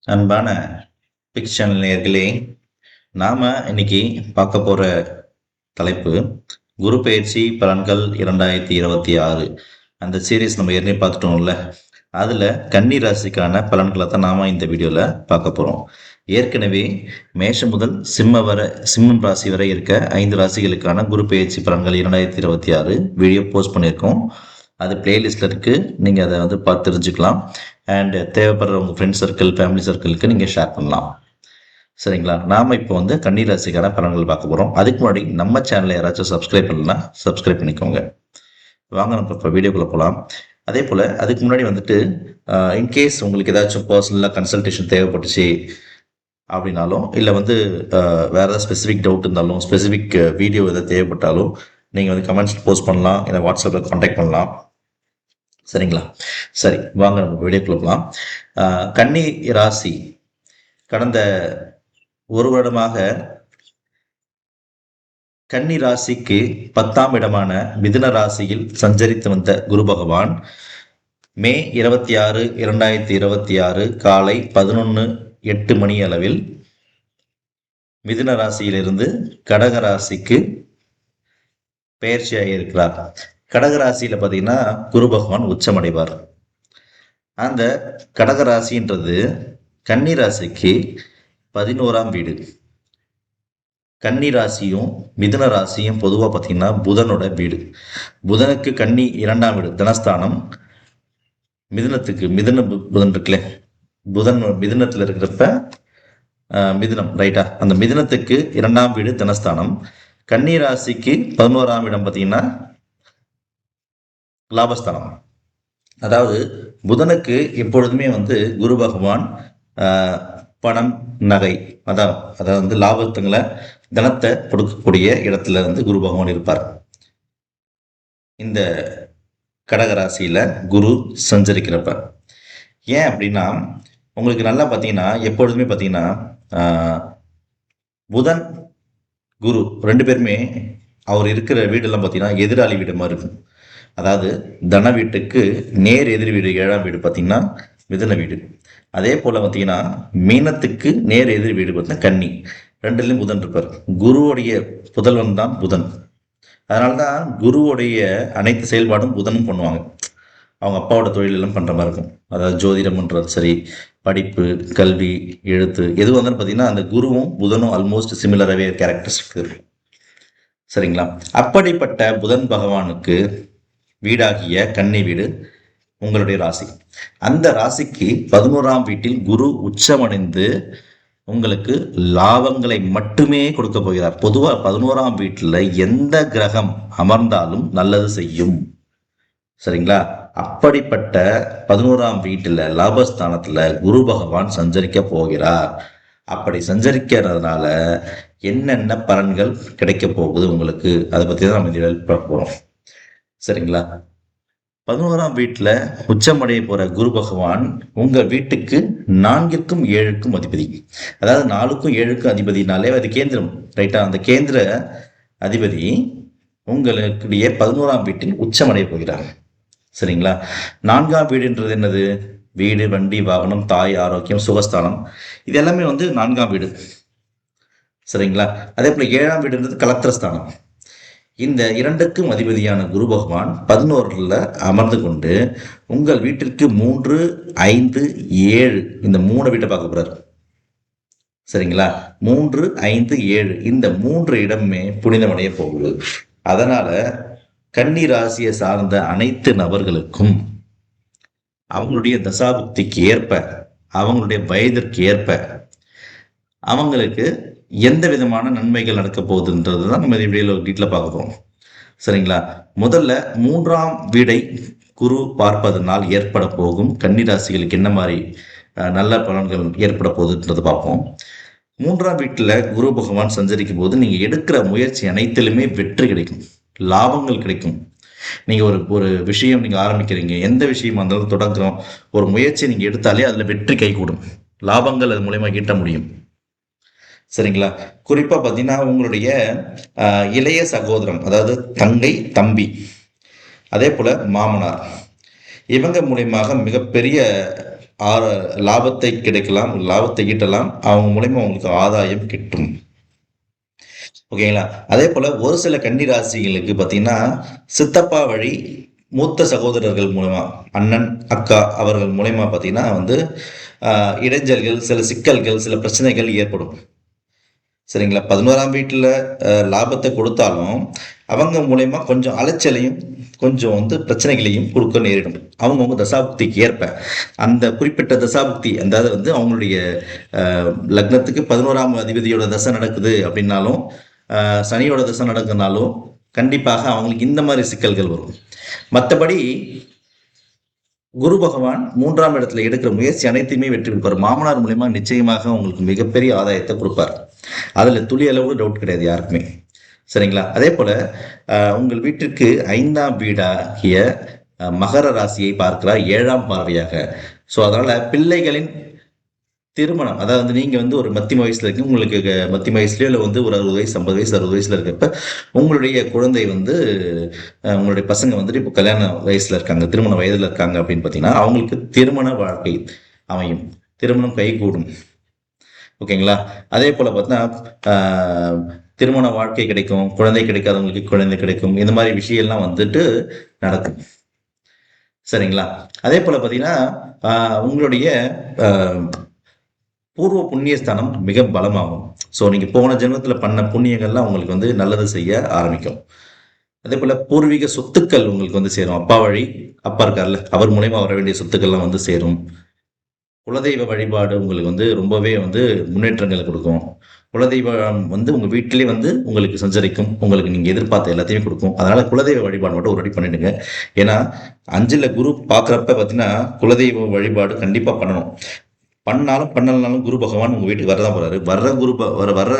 அன்பான பிக்ஷன் நேயர்களே, நாம இன்னைக்கு பார்க்க போற தலைப்பு குரு பெயர்ச்சி பலன்கள் 2026. அந்த சீரீஸ் நம்ம ஏற்கனவே பார்த்துட்டோம்ல. அதுல கன்னி ராசிக்கான பலன்களை தான் நாம இந்த வீடியோல பார்க்க போறோம். ஏற்கனவே மேஷம் முதல் சிம்மம் ராசி வரை இருக்க 5 ராசிகளுக்கான குரு பெயர்ச்சி பலன்கள் 2026 வீடியோ போஸ்ட் பண்ணியிருக்கோம். அது பிளேலிஸ்ட்ல இருக்கு. நீங்க அதை பார்த்து தெரிஞ்சுக்கலாம். அண்ட் தேவைப்படுற உங்க ஃப்ரெண்ட் சர்க்கிள், ஃபேமிலி சர்க்கிளுக்கு நீங்க ஷேர் பண்ணலாம். சரிங்களா? நாம இப்போ கன்னி ராசிக்கான பலன்கள் பார்க்க போறோம். அதுக்கு முன்னாடி நம்ம சேனலை யாராச்சும் சப்ஸ்கிரைப் பண்ணலாம், சப்ஸ்கிரைப் பண்ணிக்கோங்க. வாங்க நம்ம இப்போ வீடியோக்குள்ள போகலாம். அதே போல அதுக்கு முன்னாடி இன்கேஸ் உங்களுக்கு ஏதாச்சும் பர்சனலாக கன்சல்டேஷன் தேவைப்பட்டுச்சு அப்படின்னாலும், இல்லை வேற ஏதாவது ஸ்பெசிஃபிக் டவுட் இருந்தாலும், ஸ்பெசிஃபிக் வீடியோ எதாவது தேவைப்பட்டாலும் நீங்கள் கமெண்ட்ஸ் போஸ்ட் பண்ணலாம், இல்லை வாட்ஸ்அப்பில் கான்டாக்ட் பண்ணலாம். சரிங்களா? சரி, வாங்க நம்ம வீடியோக்குள்ள போகலாம். கன்னி ராசி கடந்த ஒரு வருடமாக கன்னி ராசிக்கு 10ஆம் இடமான மிதுன ராசியில் சஞ்சரித்து வந்த குரு பகவான் மே 26, 2026 காலை 11:08 மணி அளவில் மிதுன ராசியிலிருந்து கடக ராசிக்கு பெயர்ச்சியாக இருக்கிறார். கடகராசியில பார்த்தீங்கன்னா குரு பகவான் உச்சமடைவார். அந்த கடகராசின்றது கன்னி ராசிக்கு 11ஆம் வீடு. கன்னி ராசியும் மிதுன ராசியும் பொதுவாக பார்த்தீங்கன்னா புதனோட வீடு. புதனுக்கு கன்னி 2ஆம் வீடு தனஸ்தானம். மிதுன புதன் இருக்குல்ல, புதன் மிதுனத்தில் இருக்கிறப்ப மிதுனம் ரைட்டா, அந்த மிதுனத்துக்கு 2ஆம் வீடு தனஸ்தானம். கன்னி ராசிக்கு 11ஆம் இடம் பார்த்தீங்கன்னா லாபஸ்தானம். அதாவது புதனுக்கு எப்பொழுதுமே குரு பகவான் பணம், நகை, அதாவது லாபத்துங்களை, தனத்தை கொடுக்கக்கூடிய இடத்துல குரு பகவான் இருப்பார். இந்த கடகராசியில குரு சஞ்சரிக்கிறப்ப ஏன் அப்படின்னா, உங்களுக்கு நல்லா பார்த்தீங்கன்னா எப்பொழுதுமே பார்த்தீங்கன்னா புதன் குரு 2 பேருமே அவர் இருக்கிற வீடெல்லாம் பார்த்தீங்கன்னா எதிராளி வீடு மாதிரி இருக்கும். அதாவது தன வீட்டுக்கு நேர் எதிர் வீடு 7ஆம் வீடு பார்த்தீங்கன்னா மிதுன வீடு. அதே போல பார்த்தீங்கன்னா மீனத்துக்கு நேர் எதிர் வீடு பார்த்தீங்கன்னா கன்னி. 2லையும் புதன் இருப்பார். குருவுடைய புதல்வன் தான் புதன். அதனால்தான் குருவுடைய அனைத்து செயல்பாடும் புதனும் பண்ணுவாங்க. அவங்க அப்பாவோட தொழிலெல்லாம் பண்ற மாதிரி இருக்கும். அதாவது ஜோதிடம் பண்றது சரி, படிப்பு, கல்வி, எழுத்து எது பார்த்தீங்கன்னா அந்த குருவும் புதனும் ஆல்மோஸ்ட் சிமிலராகவே கேரக்டரிஸ்டிக் இருக்கும். சரிங்களா? அப்படிப்பட்ட புதன் பகவானுக்கு வீடாகிய கன்னி வீடு உங்களுடைய ராசி. அந்த ராசிக்கு 11ஆம் வீட்டில் குரு உச்சமடைந்து உங்களுக்கு லாபங்களை மட்டுமே கொடுக்க போகிறார். பொதுவா 11ஆம் வீட்டில் எந்த கிரகம் அமர்ந்தாலும் நல்லது செய்யும். சரிங்களா? அப்படிப்பட்ட 11ஆம் வீட்டில் லாபஸ்தானத்துல குரு பகவான் சஞ்சரிக்க போகிறார். அப்படி சஞ்சரிக்கிறதுனால என்னென்ன பலன்கள் கிடைக்க போகுது உங்களுக்கு, அதை பத்தி தான் நம்ம இதில் பார்க்க போறோம். சரிங்களா? 11ஆம் வீட்டுல உச்சமடைய போற குரு பகவான் உங்க வீட்டுக்கு 4க்கும் 7க்கும் அதிபதி. அதாவது 4க்கும் 7க்கும் அதிபதினாலே அது கேந்திரம் ரைட்டா. அந்த கேந்திர அதிபதி உங்களுடைய 11ஆம் வீட்டில் உச்சமடைய போகிறார். சரிங்களா? 4ஆம் வீடுன்றது என்னது? வீடு, வண்டி, வாகனம், தாய், ஆரோக்கியம், சுகஸ்தானம், இது எல்லாமே 4ஆம் வீடு. சரிங்களா? அதே போல 7ஆம் வீடுன்றது கலத்திரஸ்தானம். இந்த 2க்கும் அதிபதியான குரு பகவான் 11ல அமர்ந்து கொண்டு உங்கள் வீட்டிற்கு 3, 5, 7 இந்த 3 வீட்டை பார்க்க போறாரு. சரிங்களா? 3, 5, 7 இந்த 3 இடமே புனிதமடைய போகுது. அதனால கன்னி ராசியை சார்ந்த அனைத்து நபர்களுக்கும் அவங்களுடைய தசாபுக்திக்கு ஏற்ப, அவங்களுடைய வயதிற்கு ஏற்ப அவங்களுக்கு எந்த விதமான நன்மைகள் நடக்க போகுதுன்றது தான் நம்ம வீட்டில் பார்க்க போறோம். சரிங்களா? முதல்ல 3ஆம் வீடை குரு பார்ப்பதனால் ஏற்பட போகும் கன்னி ராசிகளுக்கு என்ன மாதிரி நல்ல பலன்கள் ஏற்பட போகுதுன்றது பார்ப்போம். 3ஆம் வீட்டில் குரு பகவான் சஞ்சரிக்கும் போது நீங்க எடுக்கிற முயற்சி அனைத்திலுமே வெற்றி கிடைக்கும், லாபங்கள் கிடைக்கும். நீங்க ஒரு விஷயம் நீங்க ஆரம்பிக்கிறீங்க, எந்த விஷயமா இருந்தாலும் தொடங்குறோம், ஒரு முயற்சி நீங்க எடுத்தாலே அதுல வெற்றி கைகூடும், லாபங்கள் அது மூலயமா ஈட்ட முடியும். சரிங்களா? குறிப்பா பார்த்தீங்கன்னா உங்களுடைய இளைய சகோதரம், அதாவது தங்கை, தம்பி, அதே போல மாமனார், இவங்க மூலியமாக மிகப்பெரிய லாபத்தை கிடைக்கலாம், லாபத்தை ஈட்டலாம். அவங்க மூலியமா உங்களுக்கு ஆதாயம் கிட்டும். ஓகேங்களா? அதே போல ஒரு சில கன்னி ராசிகளுக்கு பார்த்தீங்கன்னா, சித்தப்பா வழி மூத்த சகோதரர்கள் மூலமா, அண்ணன், அக்கா அவர்கள் மூலியமா பார்த்தீங்கன்னா வந்து அ இடைஞ்சல்கள், சில சிக்கல்கள், சில பிரச்சனைகள் ஏற்படும். சரிங்களா? 11ஆம் வீட்ல லாபத்த கொடுத்தாலும், அவங்க மூலியமா கொஞ்சம் அலைச்சலையும், கொஞ்சம் வந்து பிரச்சனைகளையும் குடுக்க நேரிடும். அவங்கவங்க தசாபுக்திக்கு ஏற்ப. அந்த குறிப்பிட்ட தசாபுக்தி அதாவது வந்து அவங்களுடைய அ லக்னத்துக்கு 11ஆம் அதிபதியோட தசை நடக்குது அப்படின்னாலும், சனியோட தசை நடக்குதுனாலும், கண்டிப்பாக அவங்களுக்கு இந்த மாரி சிக்கல்கள் வரும். மத்தபடி குரு பகவான் 3ஆம் இடத்துல எடுக்கிற முயற்சி அனைத்தையுமே வெற்றி கொடுப்பார். மாமனார் மூலியமா நிச்சயமாக உங்களுக்கு மிகப்பெரிய ஆதாயத்த குடுப்பார். அதுல துளி அளவு டவுட் கிடையாது யாருக்குமே. சரிங்களா? அதே போல உங்கள் வீட்டிற்கு 5ஆம் வீடாகிய மகர ராசியை பார்க்கிறார் 7ஆம் பார்வையாக. ஸோ அதனால பிள்ளைகளின் திருமணம் அதாவது வந்து நீங்க வந்து ஒரு மத்தியம வயசுல இருக்கீங்க. உங்களுக்கு மத்தியம வயசுலயோ இல்ல வந்து ஒரு 60 வயசு, 50 வயசு, 60 வயசுல இருக்கப்ப, உங்களுடைய குழந்தை வந்து உங்களுடைய பசங்க வந்துட்டு இப்போ கல்யாண வயசுல இருக்காங்க, திருமண வயதுல இருக்காங்க அப்படின்னு பார்த்தீங்கன்னா, அவங்களுக்கு திருமண வாழ்க்கை அமையும். திருமணம் கைகூடும். ஓகேங்களா? அதே போல பார்த்தீங்கன்னா, ஆ திருமண வாழ்க்கை கிடைக்கும், குழந்தை கிடைக்காதவங்களுக்கு குழந்தை கிடைக்கும். இந்த மாரி விஷயம்லாம் வந்துட்டு நடக்கும். சரிங்களா? அதே போல பார்த்தீங்கன்னா, ஆ உங்களுடைய அ பூர்வ புண்ணிய ஸ்தானம் மிக பலமாகும். ஸோ நீங்க போன ஜென்மத்தில பண்ண புண்ணியங்கள்லாம் உங்களுக்கு வந்து நல்லது செய்ய ஆரம்பிக்கும். அதேபோல பூர்வீக சொத்துக்கள் உங்களுக்கு வந்து சேரும். அப்பா வழி அப்பா இருக்கார்ல, அவர் மூலியமா வர வேண்டிய சொத்துக்கள்லாம் வந்து சேரும். குலதெய்வ வழிபாடு உங்களுக்கு வந்து ரொம்பவே வந்து முன்னேற்றங்கள குடுக்கும். குலதெய்வம் வந்து உங்க வீட்டிலேயே வந்து உங்களுக்கு சஞ்சரிக்கும். உங்களுக்கு நீங்க எதிர்பார்த்த எல்லாத்தையுமே குடுக்கும். அதனால குலதெய்வ வழிபாடு மட்டும் ஒரு வாட்டி பண்ணிடுங்க. ஏன்னா 5ல குரு பார்க்குறப்ப பார்த்தீங்கன்னா, குலதெய்வ வழிபாடு கண்டிப்பா பண்ணணும். பண்ணாலும் பண்ணலனாலும் குரு பகவான் உங்க வீட்டுக்கு வரதான் போறாரு. வர்ற குரு வர்ற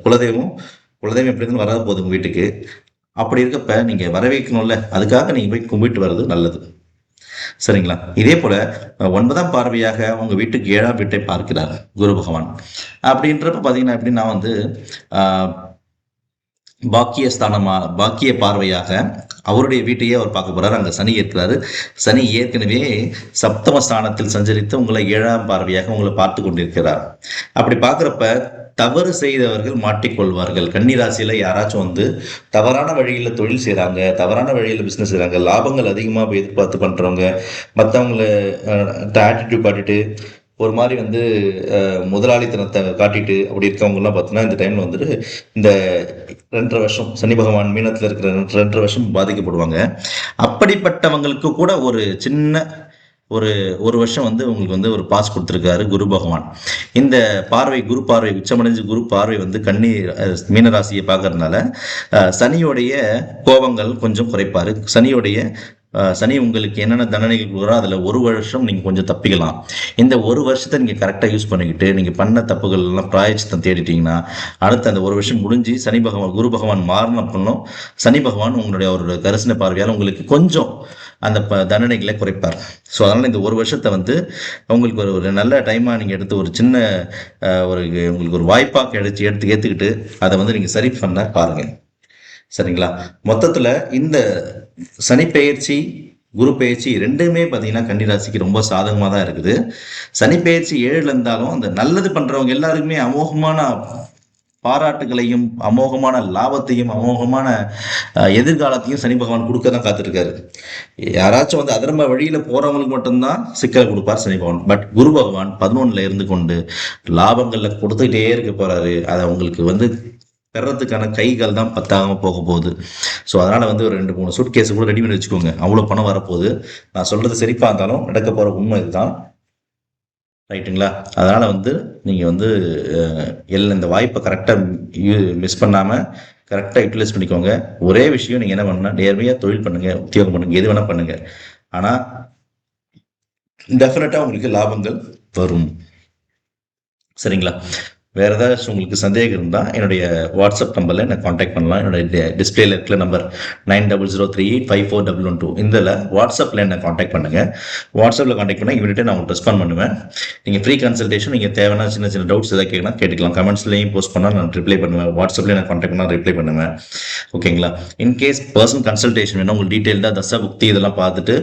குலதெய்வம் குலதெய்வம் எப்படி இருந்தாலும் வராது போகுது உங்க வீட்டுக்கு. அப்படி இருக்கப்ப நீங்க வரவேற்கணும்ல. அதுக்காக நீங்க போய் கும்பிட்டு வர்றது நல்லது. சரிங்களா? இதே போல 9ஆம் பார்வையாக உங்க வீட்டுக்கு 7ஆம் வீட்டை பார்க்கிறார் குரு பகவான். அப்படின்றப்ப பார்த்தீங்கன்னா எப்படின்னா வந்து, ஆ பாக்கிய பார்வையாக அவருடைய வீட்டையே அவர் பார்க்க போறாரு. அங்க சனி இருக்கிறாரு. சனி ஏற்கனவே சப்தம ஸ்தானத்தில் சஞ்சரித்து உங்களை 7ஆம் பார்வையாக உங்கள பார்த்துக் கொண்டிருக்கிறார். அப்படி பார்க்கிறப்ப தவறு செய்தவர்கள் மாட்டிக்கொள்வார்கள். கன்னி ராசியில யாராச்சும் வந்து தவறான வழியில தொழில் செய்றாங்க, தவறான வழியில பிசினஸ் செய்றாங்க, லாபங்கள் அதிகமா எதிர்பார்த்து பண்றவங்க, மத்தவங்கள ஆட்டிட்யூட் காட்டிட்டு ஒரு மாரி வந்து முதலாளித்தனத்த காட்டிட்டு அப்படி இருக்கவங்கலாம் பார்த்தீங்கன்னா, இந்த டைம்ல வந்துட்டு இந்த 2 1/2 வருஷம் சனி பகவான் மீனத்துல இருக்கிற 2 1/2 வருஷம் பாதிக்கப்படுவாங்க. அப்படிப்பட்டவங்களுக்கு கூட ஒரு சின்ன ஒரு 1 வருஷம் வந்து உங்களுக்கு வந்து ஒரு பாஸ் குடுத்திருக்காரு குரு பகவான். இந்த பார்வை குரு பார்வை உச்சமடைஞ்சு குரு பார்வை வந்து கன்னி மீன ராசிய பார்க்கறதுனால, சனியோடைய கோபங்கள் கொஞ்சம் குறைப்பாரு. சனி உங்களுக்கு என்னென்ன தண்டனைகள் குடுக்குறோ, அதுல 1 வருஷம் நீங்க கொஞ்சம் தப்பிக்கலாம். இந்த 1 வருஷத்த நீங்க கரெக்ட்டா யூஸ் பண்ணிக்கிட்டு, நீங்க பண்ண தப்புகள் எல்லாம் பிராயச்சித்தம் தேடிட்டீங்கன்னா, அடுத்த அந்த 1 வருஷம் முடிஞ்சு குரு பகவான் மாறுன அப்புறம், சனி பகவான் உங்களுடைய அவருடைய கரிசன பார்வையால உங்களுக்கு கொஞ்சம் அந்த தண்டனைகளை குறைப்பார். ஸோ அதனால இந்த 1 வருஷத்த வந்து உங்களுக்கு ஒரு நல்ல டைமா நீங்க எடுத்து ஒரு சின்ன ஒரு உங்களுக்கு ஒரு வாய்ப்பா ஏத்துக்கிட்டு, அத வந்து நீங்க சரி பண்ண பாருங்க. சரிங்களா? மொத்தத்துல இந்த சனி பெயர்ச்சி, குரு பெயர்ச்சி 2மே பார்த்தீங்கன்னா, கன்னி ராசிக்கு ரொம்ப சாதகமா தான் இருக்குது. சனி பெயர்ச்சி 7ல இருந்தாலும், அந்த நல்லது பண்றவங்க எல்லாருக்குமே அமோகமான பாராட்டுகளையும், அமோகமான லாபத்தையும், அமோகமான எதிர்காலத்தையும் சனி பகவான் குடுக்க தான் காத்துருக்காரு. யாராச்சும் வந்து அதர்ம வழியில போறவங்களுக்கு மட்டும் தான் சிக்கல் குடுப்பார் சனி பகவான். பட் குரு பகவான் 11ல இருந்து கொண்டு லாபங்கள்ல குடுத்துக்கிட்டே இருக்க போறாரு. அத உங்களுக்கு வந்து பெறதுக்கான கைகள் தான் பத்தாம போக போகுது. ஸோ அதனால வந்து ஒரு 2, 3 சூட்கேஸ் கூட ரெடி பண்ணி வச்சுக்கோங்க. அவ்வளோ பணம் வரப்போகுது. நான் சொல்றது சிரிப்பா இருந்தாலும் நடக்க போற உண்மை இதுதான். ரைட்டுங்களா? அதனால வந்து நீங்க வந்து இந்த வாய்ப்ப கரெக்ட்டா மிஸ் பண்ணாம கரெக்ட்டா யுட்டிலைஸ் பண்ணிக்கோங்க. ஒரே விஷயம் நீங்க என்ன பண்ணணும்னா, நேர்மையா தொழில் பண்ணுங்க, உத்தியோகம் பண்ணுங்க, எது வேணா பண்ணுங்க. ஆனா டெஃபினட்டா உங்களுக்கு லாபங்கள் வரும். சரிங்களா? வேறு ஏதாச்சும் உங்களுக்கு சந்தேகம் இருந்தால் என்னுடைய வாட்ஸ்அப் நம்பரில் என்னை காண்டாக்ட் பண்ணலாம். என்னுடைய டிஸ்பிளேல இருக்கிற நம்பர் 9003854112 இதில் வாட்ஸ்அப்பில் என்னை காண்டாக்ட் பண்ணுங்கள். வாட்ஸ்அப்பில் காண்டாக்ட் பண்ணால் இமீடியட்டாக நான் உங்களுக்கு ரெஸ்பாண்ட் பண்ணுவேன். நீங்கள் ஃப்ரீ கன்சல்டேஷன், நீங்கள் தேவையான சின்ன சின்ன டவுட்ஸ் எதாவது கேட்கலாம் கேட்டுக்கலாம். கமெண்ட்ஸ்லேயும் போஸ்ட் பண்ணால் நான் ரிப்ளை பண்ணுவேன். வாட்ஸ்அப்லேயே நான் காண்டாக்ட் பண்ணால் ரிப்ளை பண்ணுவேன். ஓகேங்களா? இன்கேஸ் பர்சனல் கன்சல்டேஷன் வேணும், உங்களுக்கு டீட்டெயில்டாக தசா புக்தி இதெல்லாம் பார்த்துட்டு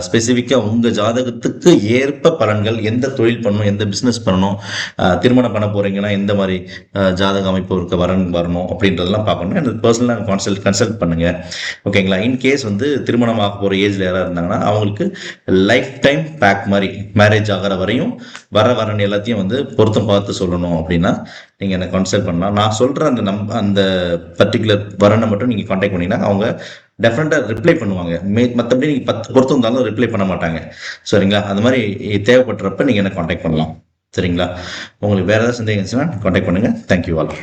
ஸ்பெசிஃபிக்காக உங்கள் ஜாதகத்துக்கு ஏற்ப பலன்கள், எந்த தொழில் பண்ணணும், எந்த பிஸ்னஸ் பண்ணணும், திருமணம் பண்ண போகிறீங்கன்னா எந்த மாதிரி ஜாதக அமைப்பு இருக்க வரணும் அப்படின்றதெல்லாம் பார்க்கணும். எனக்கு பர்சனலாக கன்சல்ட் பண்ணுங்கள். ஓகேங்களா? இன்கேஸ் திருமணம் ஆக போகிற ஏஜில் யாராவது இருந்தாங்கன்னா அவங்களுக்கு லைஃப் டைம் பேக் மாதிரி மேரேஜ் ஆகிற வரையும் வரன் எல்லாத்தையும் பொருத்தம் பார்த்து சொல்லணும் அப்படின்னா நீங்கள் என்னை கன்சல்ட் பண்ணலாம். நான் சொல்கிற அந்த பர்டிகுலர் வரனை மட்டும் நீங்கள் காண்டாக்ட் பண்ணிங்கன்னா அவங்க டெஃபினட்டாக ரிப்ளை பண்ணுவாங்க. மற்றபடி நீங்கள் 10 பொருத்தம் இருந்தாலும் ரிப்ளை பண்ண மாட்டாங்க. சரிங்களா? அது மாதிரி தேவைப்படுறப்ப நீங்கள் என்ன காண்டாக்ட் பண்ணலாம். சரிங்களா? உங்களுக்கு வேறு ஏதாவது சந்தேகம் இருந்துச்சுன்னா காண்டாக்ட் பண்ணுங்கள். Thank you all.